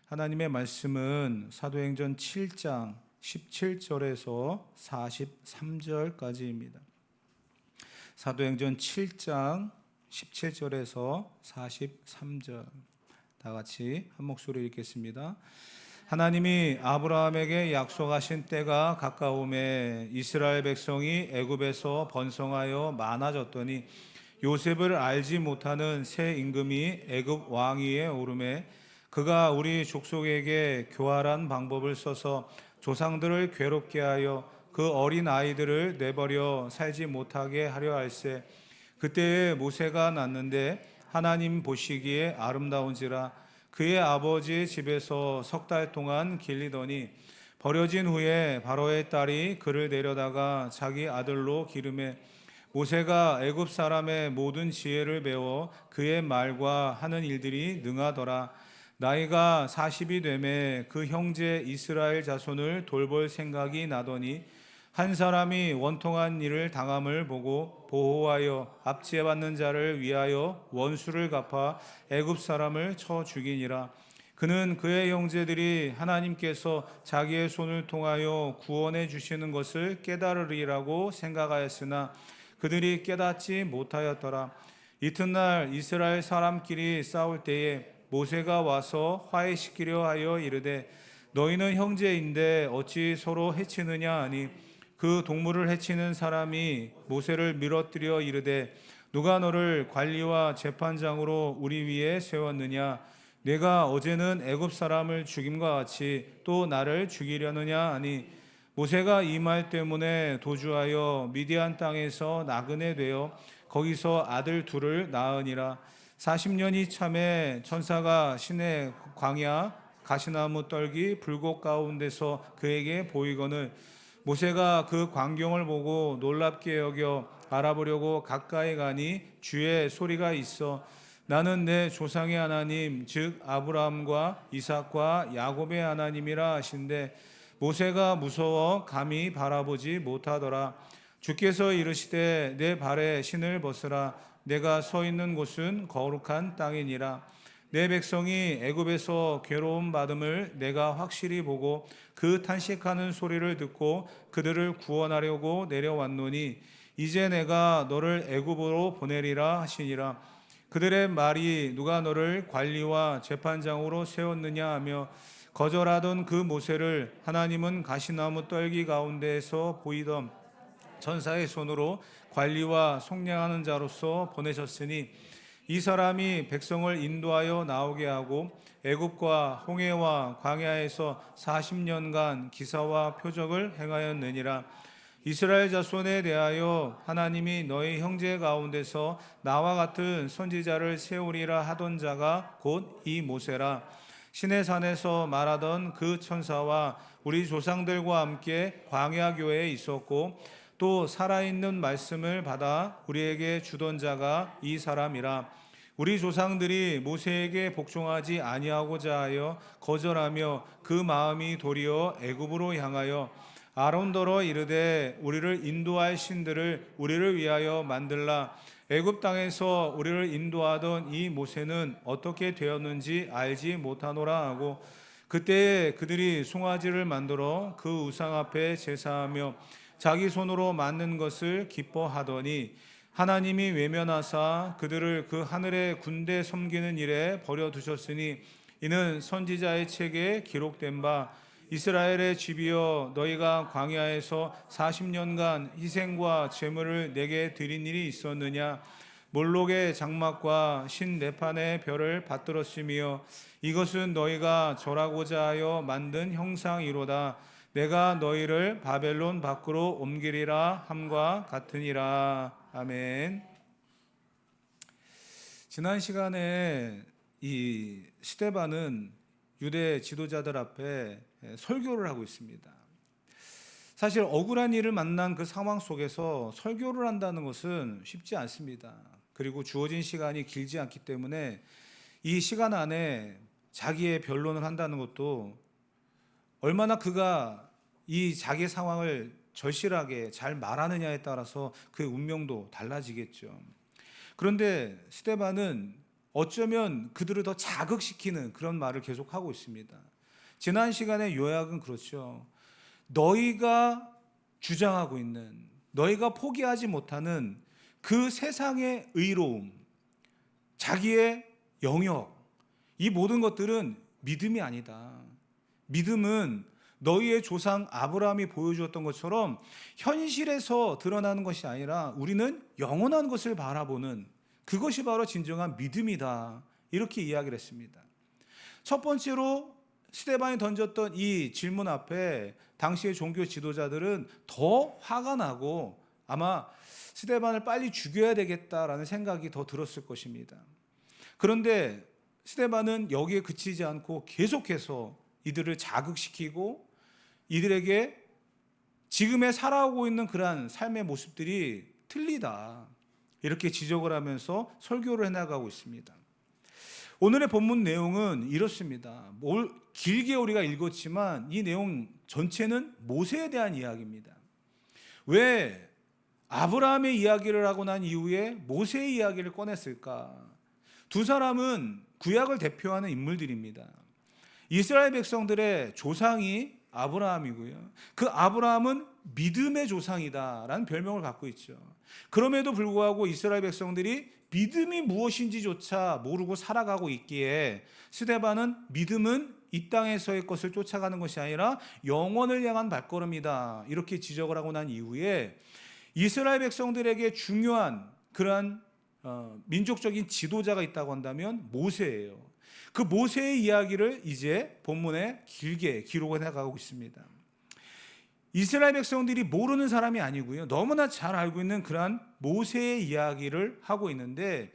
하나님의 말씀은 사도행전 7장 17절에서 43절까지입니다. 사도행전 7장 17절에서 43절 다 같이 한 목소리 읽겠습니다. 하나님이 아브라함에게 약속하신 때가 가까움에 이스라엘 백성이 애굽에서 번성하여 많아졌더니 요셉을 알지 못하는 새 임금이 애굽 왕위에 오르매 그가 우리 족속에게 교활한 방법을 써서 조상들을 괴롭게 하여 그 어린 아이들을 내버려 살지 못하게 하려 할세. 그때에 모세가 낳는데 하나님 보시기에 아름다운지라 그의 아버지의 집에서 석 달 동안 길리더니 버려진 후에 바로의 딸이 그를 데려다가 자기 아들로 기르매 모세가 애굽 사람의 모든 지혜를 배워 그의 말과 하는 일들이 능하더라. 나이가 40이 되매 그 형제 이스라엘 자손을 돌볼 생각이 나더니 한 사람이 원통한 일을 당함을 보고 보호하여 압제받는 자를 위하여 원수를 갚아 애굽 사람을 쳐 죽이니라. 그는 그의 형제들이 하나님께서 자기의 손을 통하여 구원해 주시는 것을 깨달으리라고 생각하였으나 그들이 깨닫지 못하였더라. 이튿날 이스라엘 사람끼리 싸울 때에 모세가 와서 화해시키려 하여 이르되 너희는 형제인데 어찌 서로 해치느냐 하니 그 동물을 해치는 사람이 모세를 밀어뜨려 이르되 누가 너를 관리와 재판장으로 우리 위에 세웠느냐 내가 어제는 애굽 사람을 죽임과 같이 또 나를 죽이려느냐 하니 모세가 이 말 때문에 도주하여 미디안 땅에서 나그네 되어 거기서 아들 둘을 낳으니라. 40년이 참에 천사가 시내 광야 가시나무 떨기 불꽃 가운데서 그에게 보이거늘 모세가 그 광경을 보고 놀랍게 여겨 알아보려고 가까이 가니 주의 소리가 있어 나는 내 조상의 하나님 즉 아브라함과 이삭과 야곱의 하나님이라 하신대 모세가 무서워 감히 바라보지 못하더라. 주께서 이르시되 내 발에 신을 벗으라. 내가 서 있는 곳은 거룩한 땅이니라. 내 백성이 애굽에서 괴로움 받음을 내가 확실히 보고 그 탄식하는 소리를 듣고 그들을 구원하려고 내려왔노니 이제 내가 너를 애굽으로 보내리라 하시니라. 그들의 말이 누가 너를 관리와 재판장으로 세웠느냐 하며 거절하던 그 모세를 하나님은 가시나무 떨기 가운데에서 보이던 천사의 손으로 관리와 속량하는 자로서 보내셨으니 이 사람이 백성을 인도하여 나오게 하고 애굽과 홍해와 광야에서 40년간 기사와 표적을 행하였느니라. 이스라엘 자손에 대하여 하나님이 너희 형제 가운데서 나와 같은 선지자를 세우리라 하던 자가 곧 이 모세라. 시내산에서 말하던 그 천사와 우리 조상들과 함께 광야교회에 있었고 또 살아있는 말씀을 받아 우리에게 주던 자가 이 사람이라. 우리 조상들이 모세에게 복종하지 아니하고자 하여 거절하며 그 마음이 도리어 애굽으로 향하여 아론더러 이르되 우리를 인도할 신들을 우리를 위하여 만들라. 애굽 땅에서 우리를 인도하던 이 모세는 어떻게 되었는지 알지 못하노라 하고 그때에 그들이 송아지를 만들어 그 우상 앞에 제사하며 자기 손으로 만든 것을 기뻐하더니 하나님이 외면하사 그들을 그 하늘의 군대 섬기는 일에 버려두셨으니 이는 선지자의 책에 기록된 바 이스라엘의 집이여 너희가 광야에서 40년간 희생과 제물을 내게 드린 일이 있었느냐 몰록의 장막과 신네판의 별을 받들었으며 이것은 너희가 절하고자 하여 만든 형상이로다. 내가 너희를 바벨론 밖으로 옮기리라 함과 같으니라. 아멘. 지난 시간에 이 스데반은 유대 지도자들 앞에 설교를 하고 있습니다. 사실 억울한 일을 만난 그 상황 속에서 설교를 한다는 것은 쉽지 않습니다. 그리고 주어진 시간이 길지 않기 때문에 이 시간 안에 자기의 변론을 한다는 것도 얼마나 그가 이 자기 상황을 절실하게 잘 말하느냐에 따라서 그의 운명도 달라지겠죠. 그런데 스데반은 어쩌면 그들을 더 자극시키는 그런 말을 계속하고 있습니다. 지난 시간에 요약은 그렇죠. 너희가 주장하고 있는, 너희가 포기하지 못하는 그 세상의 의로움, 자기의 영역, 이 모든 것들은 믿음이 아니다. 믿음은 너희의 조상 아브라함이 보여주었던 것처럼 현실에서 드러나는 것이 아니라 우리는 영원한 것을 바라보는, 그것이 바로 진정한 믿음이다. 이렇게 이야기를 했습니다. 첫 번째로 스데반이 던졌던 이 질문 앞에 당시의 종교 지도자들은 더 화가 나고 아마 스데반을 빨리 죽여야 되겠다라는 생각이 더 들었을 것입니다. 그런데 스데반은 여기에 그치지 않고 계속해서 이들을 자극시키고 이들에게 지금에 살아오고 있는 그러한 삶의 모습들이 틀리다, 이렇게 지적을 하면서 설교를 해나가고 있습니다. 오늘의 본문 내용은 이렇습니다. 길게 우리가 읽었지만 이 내용 전체는 모세에 대한 이야기입니다. 왜 아브라함의 이야기를 하고 난 이후에 모세의 이야기를 꺼냈을까? 두 사람은 구약을 대표하는 인물들입니다. 이스라엘 백성들의 조상이 아브라함이고요. 그 아브라함은 믿음의 조상이다라는 별명을 갖고 있죠. 그럼에도 불구하고 이스라엘 백성들이 믿음이 무엇인지조차 모르고 살아가고 있기에 스데반은 믿음은 이 땅에서의 것을 쫓아가는 것이 아니라 영원을 향한 발걸음이다, 이렇게 지적을 하고 난 이후에 이스라엘 백성들에게 중요한 그러한 민족적인 지도자가 있다고 한다면 모세예요. 그 모세의 이야기를 이제 본문에 길게 기록을 해가고 있습니다. 이스라엘 백성들이 모르는 사람이 아니고요, 너무나 잘 알고 있는 그러한 모세의 이야기를 하고 있는데,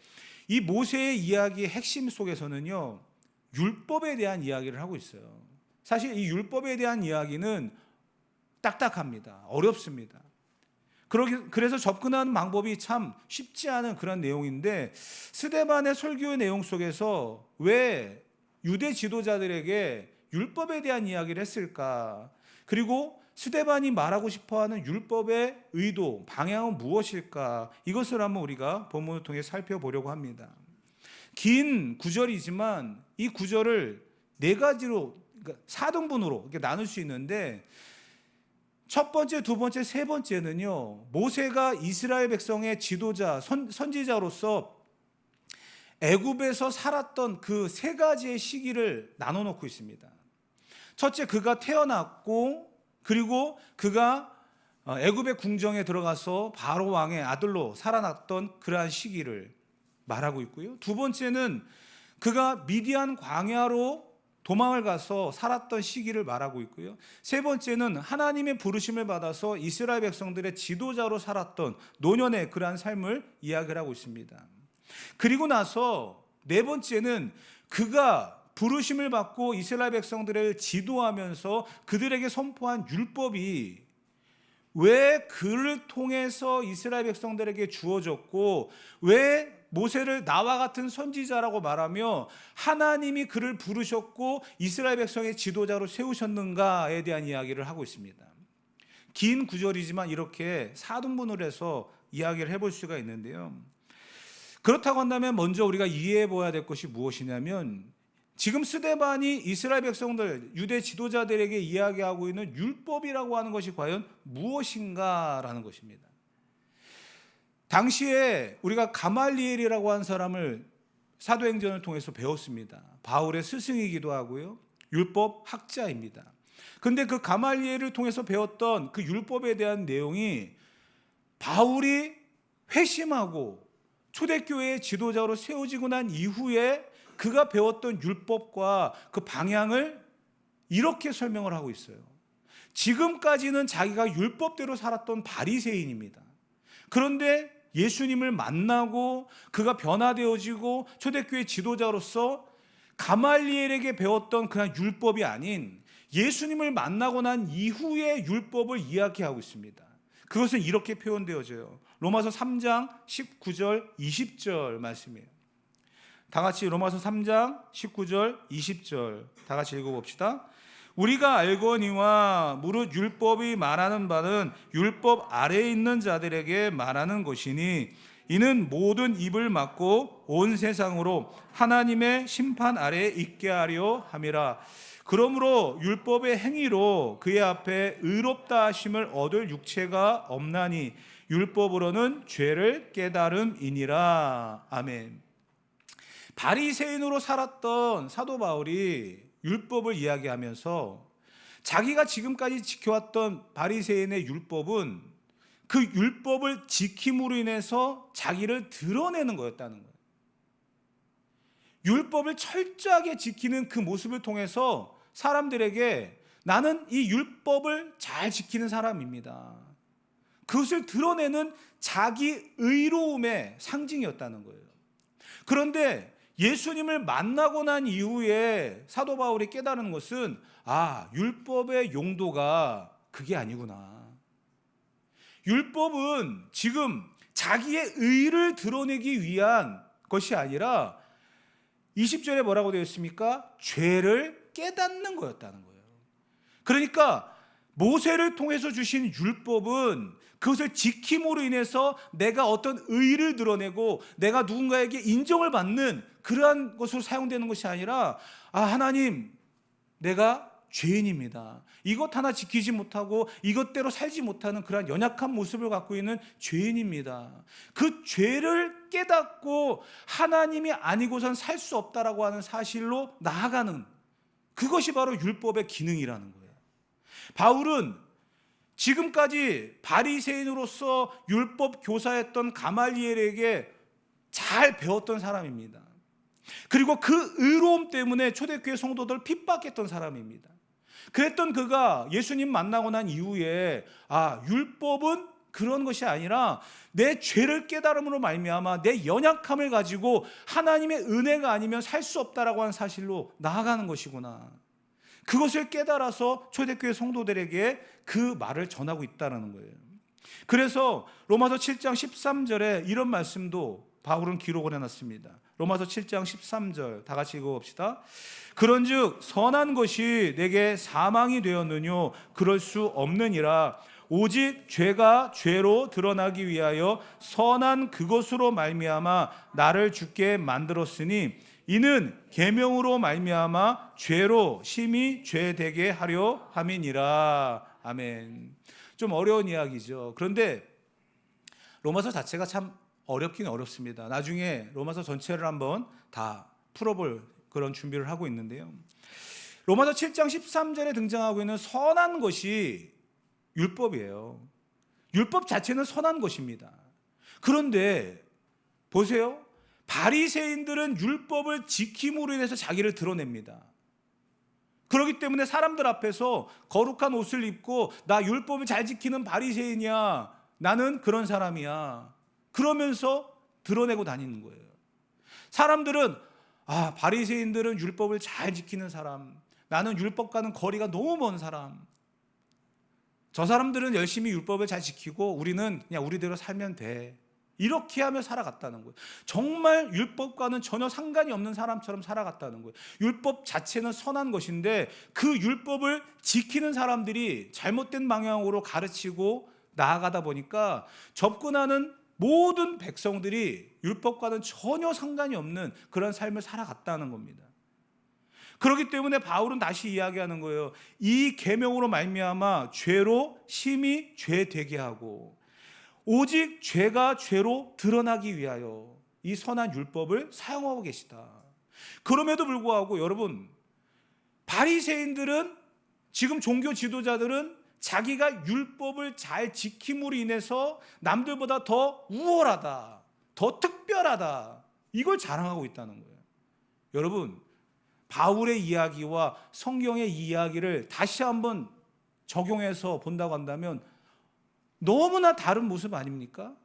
이 모세의 이야기의 핵심 속에서는요, 율법에 대한 이야기를 하고 있어요. 사실 이 율법에 대한 이야기는 딱딱합니다. 어렵습니다. 그래서 접근하는 방법이 참 쉽지 않은 그런 내용인데, 스데반의 설교의 내용 속에서 왜 유대 지도자들에게 율법에 대한 이야기를 했을까? 그리고 스데반이 말하고 싶어하는 율법의 의도, 방향은 무엇일까? 이것을 한번 우리가 본문을 통해 살펴보려고 합니다. 긴 구절이지만 이 구절을 네 가지로, 그러니까 4등분으로 이렇게 나눌 수 있는데, 첫 번째, 두 번째, 세 번째는요, 모세가 이스라엘 백성의 지도자, 선지자로서 애굽에서 살았던 그 세 가지의 시기를 나눠 놓고 있습니다. 첫째, 그가 태어났고, 그리고 그가 애굽의 궁정에 들어가서 바로 왕의 아들로 살아났던 그러한 시기를 말하고 있고요. 두 번째는 그가 미디안 광야로 도망을 가서 살았던 시기를 말하고 있고요. 세 번째는 하나님의 부르심을 받아서 이스라엘 백성들의 지도자로 살았던 노년의 그러한 삶을 이야기를 하고 있습니다. 그리고 나서 네 번째는 그가 부르심을 받고 이스라엘 백성들을 지도하면서 그들에게 선포한 율법이 왜 그를 통해서 이스라엘 백성들에게 주어졌고, 왜 모세를 나와 같은 선지자라고 말하며 하나님이 그를 부르셨고 이스라엘 백성의 지도자로 세우셨는가에 대한 이야기를 하고 있습니다. 긴 구절이지만 이렇게 4등분을 해서 이야기를 해볼 수가 있는데요. 그렇다고 한다면 먼저 우리가 이해해 봐야 될 것이 무엇이냐면, 지금 스데반이 이스라엘 백성들, 유대 지도자들에게 이야기하고 있는 율법이라고 하는 것이 과연 무엇인가라는 것입니다. 당시에 우리가 가말리엘이라고 하는 사람을 사도행전을 통해서 배웠습니다. 바울의 스승이기도 하고요, 율법 학자입니다. 그런데 그 가말리엘을 통해서 배웠던 그 율법에 대한 내용이 바울이 회심하고 초대교회의 지도자로 세워지고 난 이후에 그가 배웠던 율법과 그 방향을 이렇게 설명을 하고 있어요. 지금까지는 자기가 율법대로 살았던 바리새인입니다. 그런데 예수님을 만나고 그가 변화되어지고 초대교회 지도자로서 가말리엘에게 배웠던 그냥 율법이 아닌 예수님을 만나고 난 이후의 율법을 이야기하고 있습니다. 그것은 이렇게 표현되어져요. 로마서 3장 19절 20절 말씀이에요. 다 같이 로마서 3장 19절 20절 다 같이 읽어봅시다. 우리가 알거니와 무릇 율법이 말하는 바는 율법 아래에 있는 자들에게 말하는 것이니 이는 모든 입을 막고 온 세상으로 하나님의 심판 아래에 있게 하려 함이라. 그러므로 율법의 행위로 그의 앞에 의롭다 하심을 얻을 육체가 없나니 율법으로는 죄를 깨달음이니라. 아멘. 바리새인으로 살았던 사도 바울이 율법을 이야기하면서 자기가 지금까지 지켜왔던 바리새인의 율법은 그 율법을 지킴으로 인해서 자기를 드러내는 거였다는 거예요. 율법을 철저하게 지키는 그 모습을 통해서 사람들에게 나는 이 율법을 잘 지키는 사람입니다, 그것을 드러내는 자기 의로움의 상징이었다는 거예요. 그런데 예수님을 만나고 난 이후에 사도 바울이 깨달은 것은 율법의 용도가 그게 아니구나. 율법은 지금 자기의 의를 드러내기 위한 것이 아니라 20절에 뭐라고 되어 있습니까? 죄를 깨닫는 거였다는 거예요. 그러니까 모세를 통해서 주신 율법은 그것을 지킴으로 인해서 내가 어떤 의를 드러내고 내가 누군가에게 인정을 받는 그러한 것으로 사용되는 것이 아니라 하나님, 내가 죄인입니다, 이것 하나 지키지 못하고 이것대로 살지 못하는 그러한 연약한 모습을 갖고 있는 죄인입니다, 그 죄를 깨닫고 하나님이 아니고선 살 수 없다라고 하는 사실로 나아가는, 그것이 바로 율법의 기능이라는 거예요. 바울은 지금까지 바리새인으로서 율법 교사였던 가말리엘에게 잘 배웠던 사람입니다. 그리고 그 의로움 때문에 초대교회 성도들을 핍박했던 사람입니다. 그랬던 그가 예수님 만나고 난 이후에 율법은 그런 것이 아니라 내 죄를 깨달음으로 말미암아 내 연약함을 가지고 하나님의 은혜가 아니면 살 수 없다라고 하는 사실로 나아가는 것이구나, 그것을 깨달아서 초대교회 성도들에게 그 말을 전하고 있다는 거예요. 그래서 로마서 7장 13절에 이런 말씀도 바울은 기록을 해놨습니다. 로마서 7장 13절 다 같이 읽어봅시다. 그런즉 선한 것이 내게 사망이 되었느뇨? 그럴 수 없느니라. 오직 죄가 죄로 드러나기 위하여 선한 그것으로 말미암아 나를 죽게 만들었으니 이는 계명으로 말미암아 죄로 심히 죄되게 하려 함이니라. 아멘. 좀 어려운 이야기죠. 그런데 로마서 자체가 참 어렵긴 어렵습니다. 나중에 로마서 전체를 한번 다 풀어볼 그런 준비를 하고 있는데요, 로마서 7장 13절에 등장하고 있는 선한 것이 율법이에요. 율법 자체는 선한 것입니다. 그런데 보세요, 바리새인들은 율법을 지킴으로 인해서 자기를 드러냅니다. 그렇기 때문에 사람들 앞에서 거룩한 옷을 입고 나 율법을 잘 지키는 바리새인이야, 나는 그런 사람이야, 그러면서 드러내고 다니는 거예요. 사람들은 바리새인들은 율법을 잘 지키는 사람, 나는 율법과는 거리가 너무 먼 사람, 저 사람들은 열심히 율법을 잘 지키고 우리는 그냥 우리대로 살면 돼, 이렇게 하며 살아갔다는 거예요. 정말 율법과는 전혀 상관이 없는 사람처럼 살아갔다는 거예요. 율법 자체는 선한 것인데 그 율법을 지키는 사람들이 잘못된 방향으로 가르치고 나아가다 보니까 접근하는 모든 백성들이 율법과는 전혀 상관이 없는 그런 삶을 살아갔다는 겁니다. 그렇기 때문에 바울은 다시 이야기하는 거예요. 이 계명으로 말미암아 죄로 심히 죄되게 하고 오직 죄가 죄로 드러나기 위하여 이 선한 율법을 사용하고 계시다. 그럼에도 불구하고 여러분, 바리새인들은, 지금 종교 지도자들은 자기가 율법을 잘 지킴으로 인해서 남들보다 더 우월하다, 더 특별하다, 이걸 자랑하고 있다는 거예요. 여러분, 바울의 이야기와 성경의 이야기를 다시 한번 적용해서 본다고 한다면 너무나 다른 모습 아닙니까?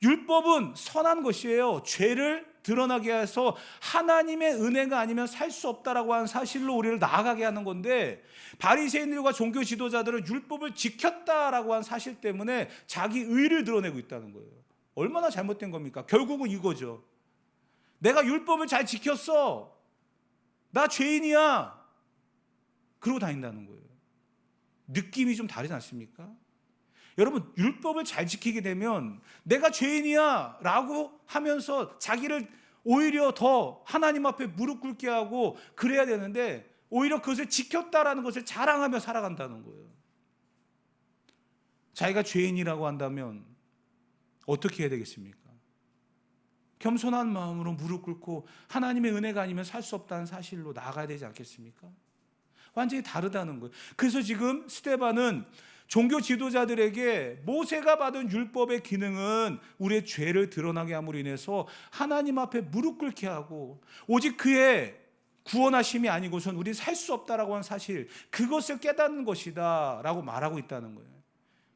율법은 선한 것이에요. 죄를 드러나게 해서 하나님의 은혜가 아니면 살 수 없다라고 하는 사실로 우리를 나아가게 하는 건데, 바리새인들과 종교 지도자들은 율법을 지켰다라고 한 사실 때문에 자기 의를 드러내고 있다는 거예요. 얼마나 잘못된 겁니까? 결국은 이거죠. 내가 율법을 잘 지켰어, 나 죄인이야, 그러고 다닌다는 거예요. 느낌이 좀 다르지 않습니까? 여러분, 율법을 잘 지키게 되면 내가 죄인이야 라고 하면서 자기를 오히려 더 하나님 앞에 무릎 꿇게 하고 그래야 되는데, 오히려 그것을 지켰다라는 것을 자랑하며 살아간다는 거예요. 자기가 죄인이라고 한다면 어떻게 해야 되겠습니까? 겸손한 마음으로 무릎 꿇고 하나님의 은혜가 아니면 살 수 없다는 사실로 나아가야 되지 않겠습니까? 완전히 다르다는 거예요. 그래서 지금 스데반은 종교 지도자들에게 모세가 받은 율법의 기능은 우리의 죄를 드러나게 함으로 인해서 하나님 앞에 무릎 꿇게 하고, 오직 그의 구원하심이 아니고선 우리 살 수 없다라고 하는 사실, 그것을 깨닫는 것이다 라고 말하고 있다는 거예요.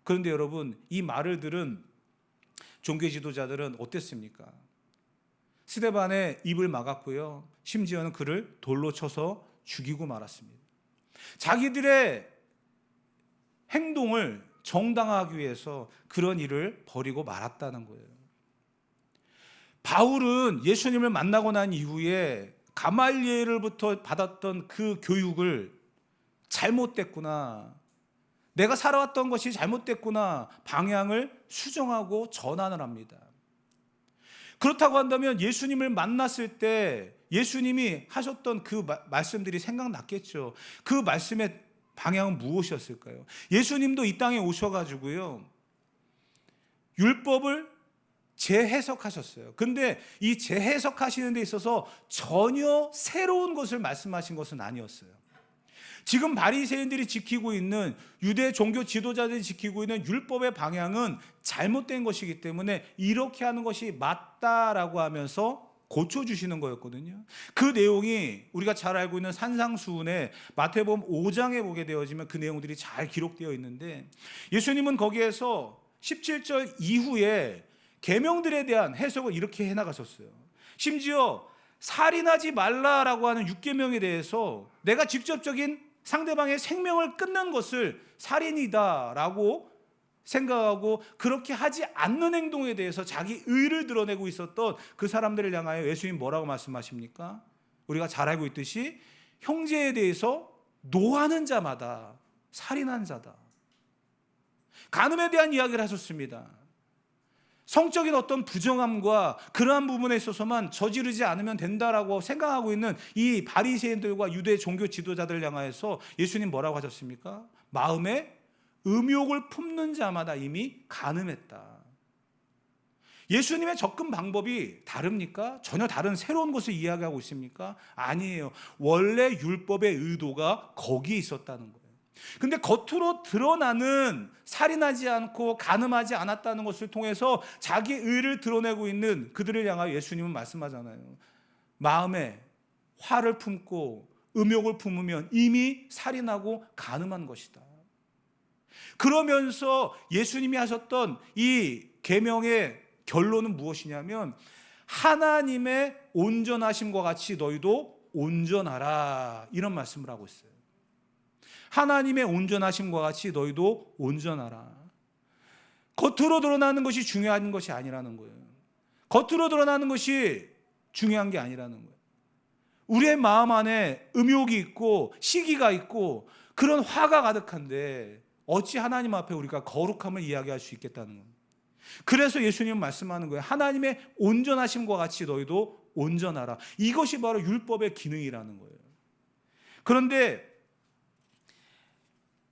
그런데 여러분, 이 말을 들은 종교 지도자들은 어땠습니까? 스데반의 입을 막았고요, 심지어는 그를 돌로 쳐서 죽이고 말았습니다. 자기들의 행동을 정당화하기 위해서 그런 일을 벌이고 말았다는 거예요. 바울은 예수님을 만나고 난 이후에 가말리엘로부터 받았던 그 교육을 잘못됐구나, 내가 살아왔던 것이 잘못됐구나, 방향을 수정하고 전환을 합니다. 그렇다고 한다면 예수님을 만났을 때 예수님이 하셨던 그 말씀들이 생각났겠죠. 그 말씀의 방향은 무엇이었을까요? 예수님도 이 땅에 오셔가지고요, 율법을 재해석하셨어요. 근데 이 재해석하시는 데 있어서 전혀 새로운 것을 말씀하신 것은 아니었어요. 지금 바리새인들이 지키고 있는, 유대 종교 지도자들이 지키고 있는 율법의 방향은 잘못된 것이기 때문에 이렇게 하는 것이 맞다라고 하면서 고쳐주시는 거였거든요. 그 내용이 우리가 잘 알고 있는 산상수훈의 마태복음 5장에 보게 되어지면 그 내용들이 잘 기록되어 있는데, 예수님은 거기에서 17절 이후에 계명들에 대한 해석을 이렇게 해나가셨어요. 심지어 살인하지 말라라고 하는 6계명에 대해서 내가 직접적인 상대방의 생명을 끊는 것을 살인이다라고 생각하고 그렇게 하지 않는 행동에 대해서 자기 의를 드러내고 있었던 그 사람들을 향하여 예수님 뭐라고 말씀하십니까? 우리가 잘 알고 있듯이 형제에 대해서 노하는 자마다 살인한 자다. 간음에 대한 이야기를 하셨습니다. 성적인 어떤 부정함과 그러한 부분에 있어서만 저지르지 않으면 된다라고 생각하고 있는 이 바리새인들과 유대 종교 지도자들을 향하여서 예수님 뭐라고 하셨습니까? 마음에 음욕을 품는 자마다 이미 간음했다. 예수님의 접근 방법이 다릅니까? 전혀 다른 새로운 것을 이야기하고 있습니까? 아니에요. 원래 율법의 의도가 거기에 있었다는 거예요. 근데 겉으로 드러나는 살인하지 않고 간음하지 않았다는 것을 통해서 자기 의를 드러내고 있는 그들을 향하여 예수님은 말씀하잖아요. 마음에 화를 품고 음욕을 품으면 이미 살인하고 간음한 것이다. 그러면서 예수님이 하셨던 이 계명의 결론은 무엇이냐면, 하나님의 온전하심과 같이 너희도 온전하라, 이런 말씀을 하고 있어요. 하나님의 온전하심과 같이 너희도 온전하라. 겉으로 드러나는 것이 중요한 것이 아니라는 거예요. 겉으로 드러나는 것이 중요한 게 아니라는 거예요. 우리의 마음 안에 음욕이 있고 시기가 있고 그런 화가 가득한데 어찌 하나님 앞에 우리가 거룩함을 이야기할 수 있겠다는 겁니다. 그래서 예수님은 말씀하는 거예요. 하나님의 온전하심과 같이 너희도 온전하라. 이것이 바로 율법의 기능이라는 거예요. 그런데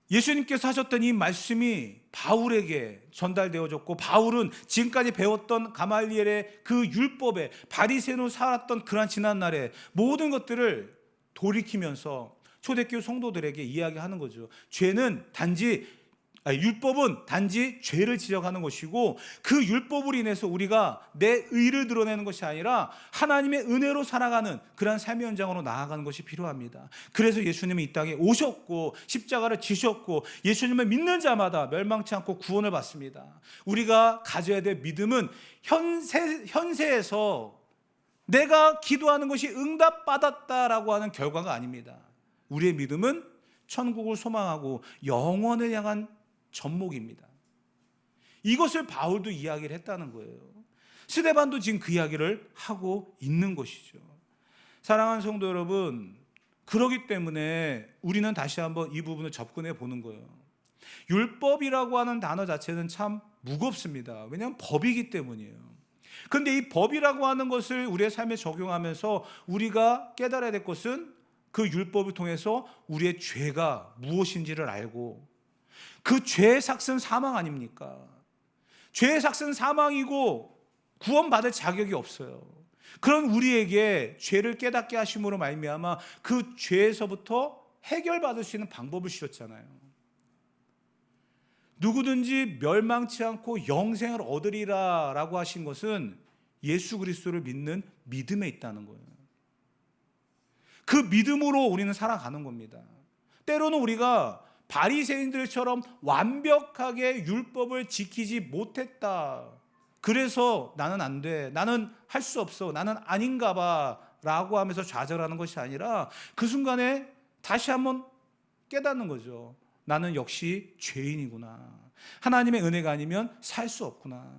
예수님께서 하셨던 이 말씀이 바울에게 전달되어졌고, 바울은 지금까지 배웠던 가말리엘의 그 율법에 바리새인으로 살았던 그러한 지난날의 모든 것들을 돌이키면서 초대교회 성도들에게 이야기하는 거죠. 율법은 단지 죄를 지적하는 것이고, 그 율법으로 인해서 우리가 내 의를 드러내는 것이 아니라 하나님의 은혜로 살아가는 그러한 삶의 현장으로 나아가는 것이 필요합니다. 그래서 예수님이 이 땅에 오셨고 십자가를 지셨고 예수님을 믿는 자마다 멸망치 않고 구원을 받습니다. 우리가 가져야 될 믿음은 현세에서 내가 기도하는 것이 응답받았다라고 하는 결과가 아닙니다. 우리의 믿음은 천국을 소망하고 영원을 향한 전목입니다. 이것을 바울도 이야기를 했다는 거예요. 스데반도 지금 그 이야기를 하고 있는 것이죠. 사랑하는 성도 여러분, 그렇기 때문에 우리는 다시 한번 이 부분을 접근해 보는 거예요. 율법이라고 하는 단어 자체는 참 무겁습니다. 왜냐하면 법이기 때문이에요. 그런데 이 법이라고 하는 것을 우리의 삶에 적용하면서 우리가 깨달아야 될 것은 그 율법을 통해서 우리의 죄가 무엇인지를 알고, 그 죄의 삭은 사망 아닙니까? 죄의 삭은 사망이고 구원받을 자격이 없어요. 그런 우리에게 죄를 깨닫게 하심으로 말미암아 그 죄에서부터 해결받을 수 있는 방법을 주셨잖아요. 누구든지 멸망치 않고 영생을 얻으리라 라고 하신 것은 예수 그리스도를 믿는 믿음에 있다는 거예요. 그 믿음으로 우리는 살아가는 겁니다. 때로는 우리가 바리새인들처럼 완벽하게 율법을 지키지 못했다, 그래서 나는 안 돼, 나는 할 수 없어, 나는 아닌가 봐 라고 하면서 좌절하는 것이 아니라 그 순간에 다시 한번 깨닫는 거죠. 나는 역시 죄인이구나. 하나님의 은혜가 아니면 살 수 없구나.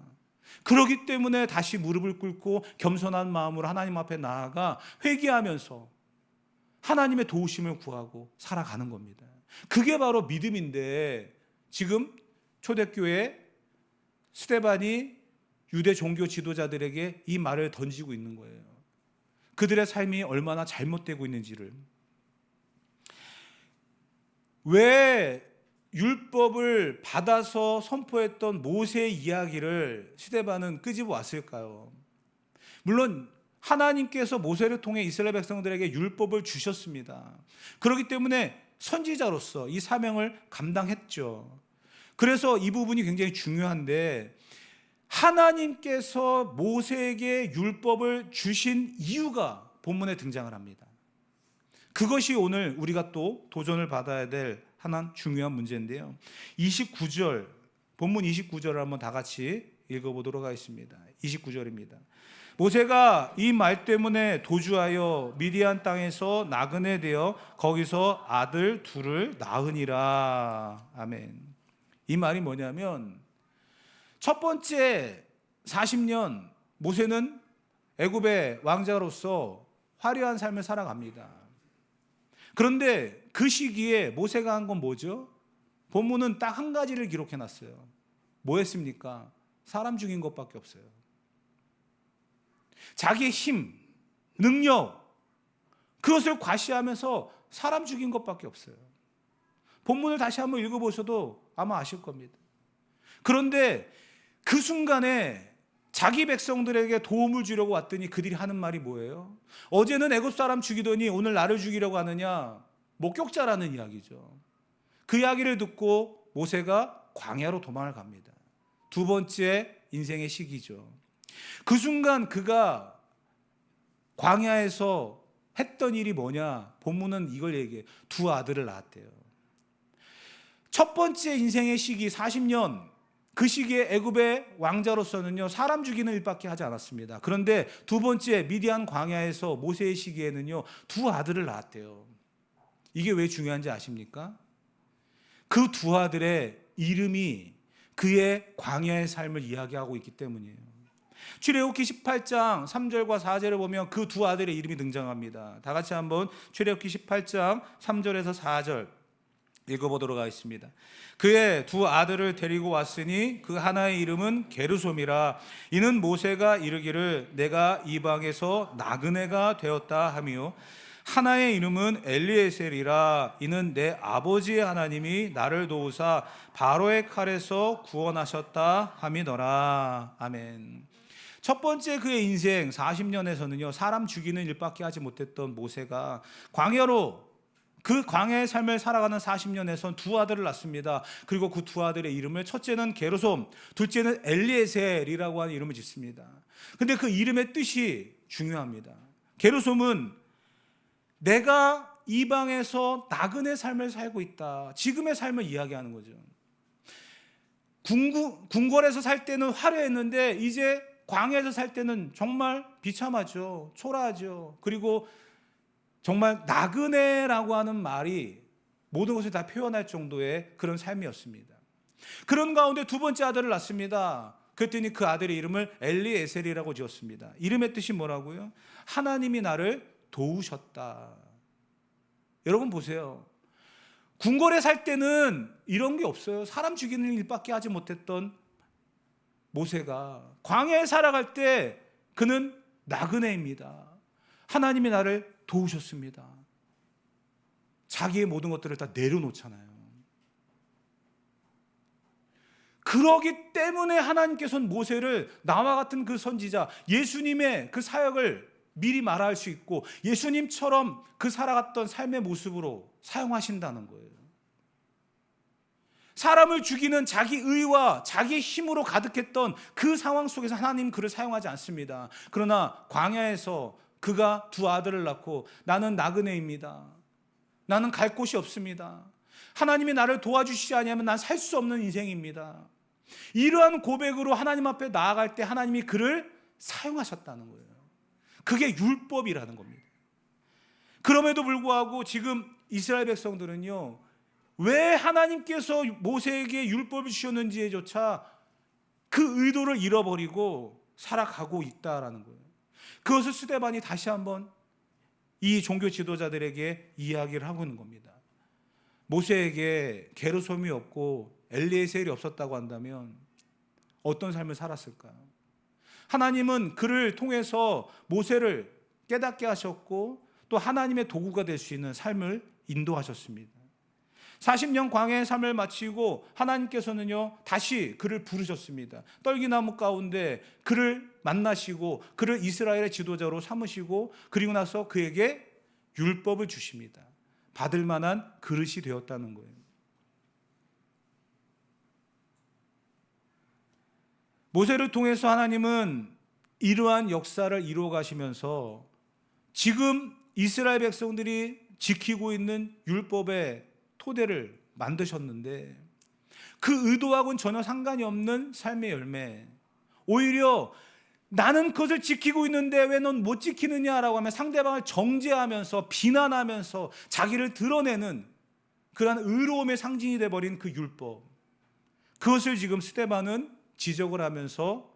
그렇기 때문에 다시 무릎을 꿇고 겸손한 마음으로 하나님 앞에 나아가 회개하면서 하나님의 도우심을 구하고 살아가는 겁니다. 그게 바로 믿음인데, 지금 초대교회 스데반이 유대 종교 지도자들에게 이 말을 던지고 있는 거예요. 그들의 삶이 얼마나 잘못되고 있는지를. 왜 율법을 받아서 선포했던 모세의 이야기를 스데반은 끄집어 왔을까요? 물론 하나님께서 모세를 통해 이스라엘 백성들에게 율법을 주셨습니다. 그렇기 때문에 선지자로서 이 사명을 감당했죠. 그래서 이 부분이 굉장히 중요한데, 하나님께서 모세에게 율법을 주신 이유가 본문에 등장을 합니다. 그것이 오늘 우리가 또 도전을 받아야 될 하나 중요한 문제인데요. 29절, 본문 29절을 한번 다 같이 읽어보도록 하겠습니다. 29절입니다. 모세가 이 말 때문에 도주하여 미디안 땅에서 나그네 되어 거기서 아들 둘을 낳으니라. 아멘. 이 말이 뭐냐면, 첫 번째 40년 모세는 애굽의 왕자로서 화려한 삶을 살아갑니다. 그런데 그 시기에 모세가 한 건 뭐죠? 본문은 딱 한 가지를 기록해 놨어요. 뭐 했습니까? 사람 죽인 것밖에 없어요. 자기의 힘, 능력, 그것을 과시하면서 사람 죽인 것밖에 없어요. 본문을 다시 한번 읽어보셔도 아마 아실 겁니다. 그런데 그 순간에 자기 백성들에게 도움을 주려고 왔더니 그들이 하는 말이 뭐예요? 어제는 애굽 사람 죽이더니 오늘 나를 죽이려고 하느냐? 목격자라는 이야기죠. 그 이야기를 듣고 모세가 광야로 도망을 갑니다. 두 번째 인생의 시기죠. 그 순간 그가 광야에서 했던 일이 뭐냐? 본문은 이걸 얘기해요. 두 아들을 낳았대요. 첫 번째 인생의 시기 40년, 그 시기에 애굽의 왕자로서는요, 사람 죽이는 일밖에 하지 않았습니다. 그런데 두 번째 미디안 광야에서 모세의 시기에는요, 두 아들을 낳았대요. 이게 왜 중요한지 아십니까? 그 두 아들의 이름이 그의 광야의 삶을 이야기하고 있기 때문이에요. 출애굽기 18장 3절과 4절을 보면 그 두 아들의 이름이 등장합니다. 다 같이 한번 출애굽기 18장 3절에서 4절 읽어보도록 하겠습니다. 그의 두 아들을 데리고 왔으니 그 하나의 이름은 게르솜이라. 이는 모세가 이르기를 내가 이방에서 나그네가 되었다 하며, 하나의 이름은 엘리에셀이라. 이는 내 아버지의 하나님이 나를 도우사 바로의 칼에서 구원하셨다 함이더라. 아멘. 첫 번째 그의 인생 40년에서는요, 사람 죽이는 일밖에 하지 못했던 모세가 광야로, 그 광야의 삶을 살아가는 40년에선 두 아들을 낳습니다. 그리고 그 두 아들의 이름을 첫째는 게르솜, 둘째는 엘리에셀이라고 하는 이름을 짓습니다. 근데 그 이름의 뜻이 중요합니다. 게르솜은 내가 이방에서 나그네 삶을 살고 있다, 지금의 삶을 이야기하는 거죠. 궁궐에서 살 때는 화려했는데 이제 광야에서 살 때는 정말 비참하죠. 초라하죠. 그리고 정말 나그네라고 하는 말이 모든 것을 다 표현할 정도의 그런 삶이었습니다. 그런 가운데 두 번째 아들을 낳습니다. 그랬더니 그 아들의 이름을 엘리에셀이라고 지었습니다. 이름의 뜻이 뭐라고요? 하나님이 나를 도우셨다. 여러분 보세요. 궁궐에 살 때는 이런 게 없어요. 사람 죽이는 일밖에 하지 못했던 모세가 광야에 살아갈 때 그는 나그네입니다. 하나님이 나를 도우셨습니다. 자기의 모든 것들을 다 내려놓잖아요. 그러기 때문에 하나님께서는 모세를 나와 같은 그 선지자, 예수님의 그 사역을 미리 말할 수 있고 예수님처럼 그 살아갔던 삶의 모습으로 사용하신다는 거예요. 사람을 죽이는 자기 의와 자기 힘으로 가득했던 그 상황 속에서 하나님 그를 사용하지 않습니다. 그러나 광야에서 그가 두 아들을 낳고 나는 나그네입니다. 나는 갈 곳이 없습니다. 하나님이 나를 도와주시지 않으면 난 살 수 없는 인생입니다. 이러한 고백으로 하나님 앞에 나아갈 때 하나님이 그를 사용하셨다는 거예요. 그게 율법이라는 겁니다. 그럼에도 불구하고 지금 이스라엘 백성들은요, 왜 하나님께서 모세에게 율법을 주셨는지에조차 그 의도를 잃어버리고 살아가고 있다라는 거예요. 그것을 스데반이 다시 한번 이 종교 지도자들에게 이야기를 하고 있는 겁니다. 모세에게 게르솜이 없고 엘리에셀이 없었다고 한다면 어떤 삶을 살았을까요? 하나님은 그를 통해서 모세를 깨닫게 하셨고 또 하나님의 도구가 될 수 있는 삶을 인도하셨습니다. 40년 광야의 삶을 마치고 하나님께서는요 다시 그를 부르셨습니다. 떨기나무 가운데 그를 만나시고 그를 이스라엘의 지도자로 삼으시고 그리고 나서 그에게 율법을 주십니다. 받을 만한 그릇이 되었다는 거예요. 모세를 통해서 하나님은 이러한 역사를 이루어 가시면서 지금 이스라엘 백성들이 지키고 있는 율법의 토대를 만드셨는데 그 의도하고는 전혀 상관이 없는 삶의 열매, 오히려 나는 그것을 지키고 있는데 왜 넌 못 지키느냐라고 하면 상대방을 정죄하면서 비난하면서 자기를 드러내는 그러한 의로움의 상징이 되어버린 그 율법, 그것을 지금 스데반은 지적을 하면서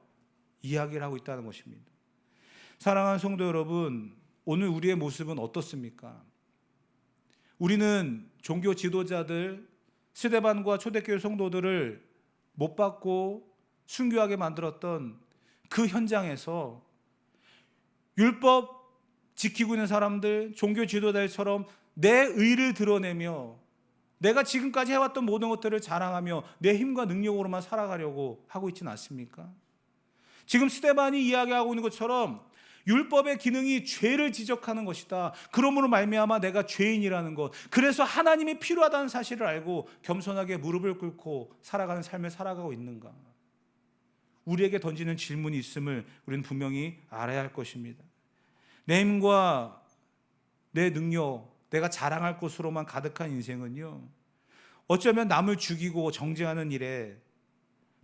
이야기를 하고 있다는 것입니다. 사랑하는 성도 여러분, 오늘 우리의 모습은 어떻습니까? 우리는 종교 지도자들, 스데반과 초대교회 성도들을 못 받고 순교하게 만들었던 그 현장에서 율법 지키고 있는 사람들, 종교 지도자들처럼 내 의를 드러내며 내가 지금까지 해왔던 모든 것들을 자랑하며 내 힘과 능력으로만 살아가려고 하고 있지는 않습니까? 지금 스데반이 이야기하고 있는 것처럼 율법의 기능이 죄를 지적하는 것이다. 그러므로 말미암아 내가 죄인이라는 것, 그래서 하나님이 필요하다는 사실을 알고 겸손하게 무릎을 꿇고 살아가는 삶을 살아가고 있는가? 우리에게 던지는 질문이 있음을 우리는 분명히 알아야 할 것입니다. 내 힘과 내 능력, 내가 자랑할 것으로만 가득한 인생은요, 어쩌면 남을 죽이고 정죄하는 일에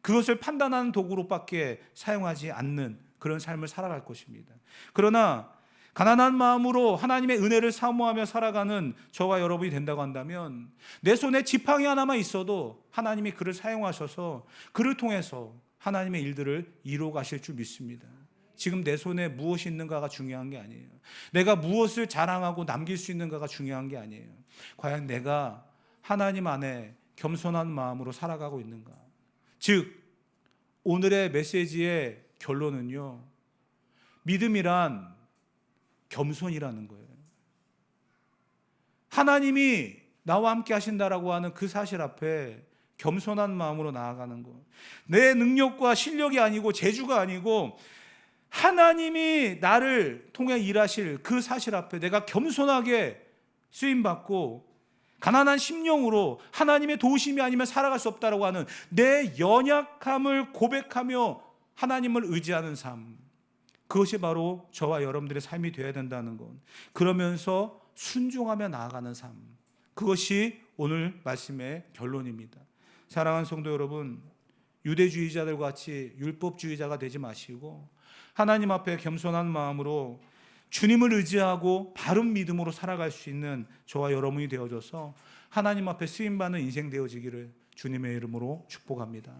그것을 판단하는 도구로밖에 사용하지 않는 그런 삶을 살아갈 것입니다. 그러나 가난한 마음으로 하나님의 은혜를 사모하며 살아가는 저와 여러분이 된다고 한다면 내 손에 지팡이 하나만 있어도 하나님이 그를 사용하셔서 그를 통해서 하나님의 일들을 이루어 가실 줄 믿습니다. 지금 내 손에 무엇이 있는가가 중요한 게 아니에요. 내가 무엇을 자랑하고 남길 수 있는가가 중요한 게 아니에요. 과연 내가 하나님 안에 겸손한 마음으로 살아가고 있는가? 즉 오늘의 메시지의 결론은요, 믿음이란 겸손이라는 거예요. 하나님이 나와 함께 하신다라고 하는 그 사실 앞에 겸손한 마음으로 나아가는 것, 내 능력과 실력이 아니고 재주가 아니고 하나님이 나를 통해 일하실 그 사실 앞에 내가 겸손하게 쓰임받고 가난한 심령으로 하나님의 도우심이 아니면 살아갈 수 없다라고 하는 내 연약함을 고백하며 하나님을 의지하는 삶, 그것이 바로 저와 여러분들의 삶이 되어야 된다는 것, 그러면서 순종하며 나아가는 삶, 그것이 오늘 말씀의 결론입니다. 사랑하는 성도 여러분, 유대주의자들과 같이 율법주의자가 되지 마시고 하나님 앞에 겸손한 마음으로 주님을 의지하고 바른 믿음으로 살아갈 수 있는 저와 여러분이 되어져서 하나님 앞에 쓰임받는 인생 되어지기를 주님의 이름으로 축복합니다.